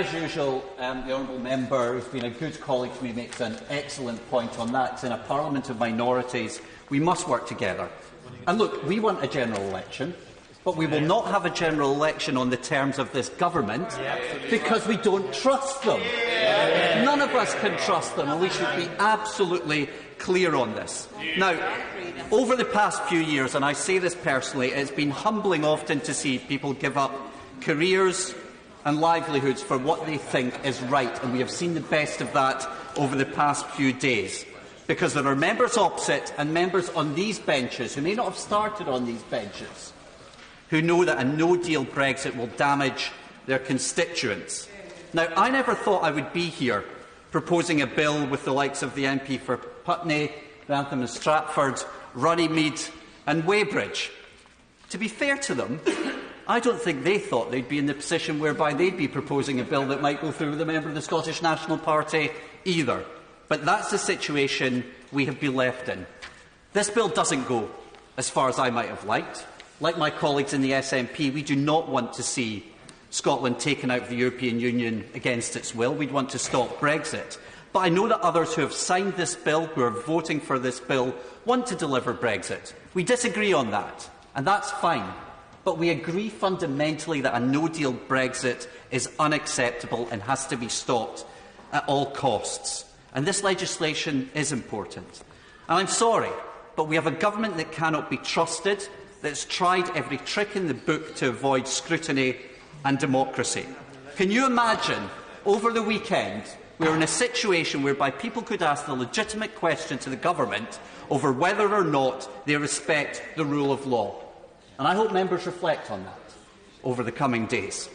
as usual, the honourable member, who's been a good colleague to me, makes an excellent point on that. In a parliament of minorities, we must work together. And look, we want a general election, but we will not have a general election on the terms of this government because we don't trust them. None of us can trust them, and we should be absolutely clear on this. Now, over the past few years, and I say this personally, it's been humbling often to see people give up careers and livelihoods for what they think is right, and we have seen the best of that over the past few days. Because there are members opposite and members on these benches who may not have started on these benches, who know that a no-deal Brexit will damage their constituents. Now, I never thought I would be here proposing a bill with the likes of the MP for Putney, Grantham and Stratford, Runnymede and Weybridge. To be fair to them, I don't think they thought they'd be in the position whereby they'd be proposing a bill that might go through with a member of the Scottish National Party either. But that's the situation we have been left in. This bill doesn't go as far as I might have liked. Like my colleagues in the SNP, we do not want to see Scotland taken out of the European Union against its will. We'd want to stop Brexit. But I know that others who have signed this bill, who are voting for this bill, want to deliver Brexit. We disagree on that, and that's fine. But we agree fundamentally that a no-deal Brexit is unacceptable and has to be stopped at all costs. And this legislation is important. And I'm sorry, but we have a government that cannot be trusted, that's tried every trick in the book to avoid scrutiny and democracy. Can you imagine, over the weekend, we were in a situation whereby people could ask the legitimate question to the government over whether or not they respect the rule of law? And I hope members reflect on that over the coming days.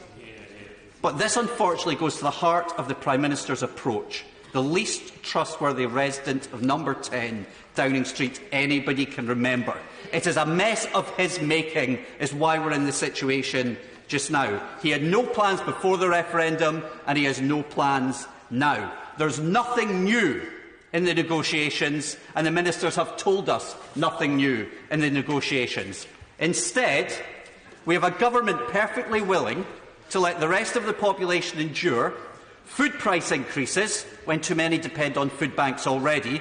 But this, unfortunately, goes to the heart of the Prime Minister's approach. The least trustworthy resident of number 10 Downing Street anybody can remember. It is a mess of his making, is why we're in the situation just now. He had no plans before the referendum, and he has no plans now. There's nothing new in the negotiations, and the ministers have told us nothing new in the negotiations. Instead, we have a government perfectly willing to let the rest of the population endure food price increases, when too many depend on food banks already,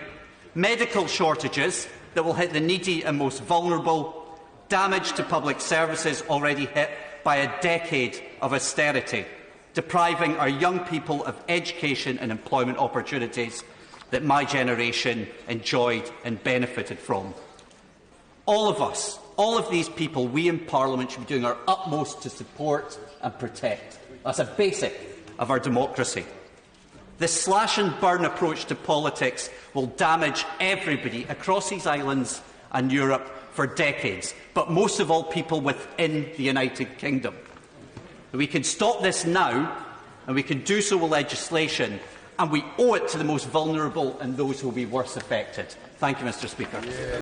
medical shortages that will hit the needy and most vulnerable, damage to public services already hit by a decade of austerity, depriving our young people of education and employment opportunities that my generation enjoyed and benefited from. All of us, all of these people, we in Parliament should be doing our utmost to support and protect. That's a basic of our democracy. This slash-and-burn approach to politics will damage everybody across these islands and Europe for decades, but most of all people within the United Kingdom. We can stop this now, and we can do so with legislation, and we owe it to the most vulnerable and those who will be worst affected. Thank you, Mr. Speaker.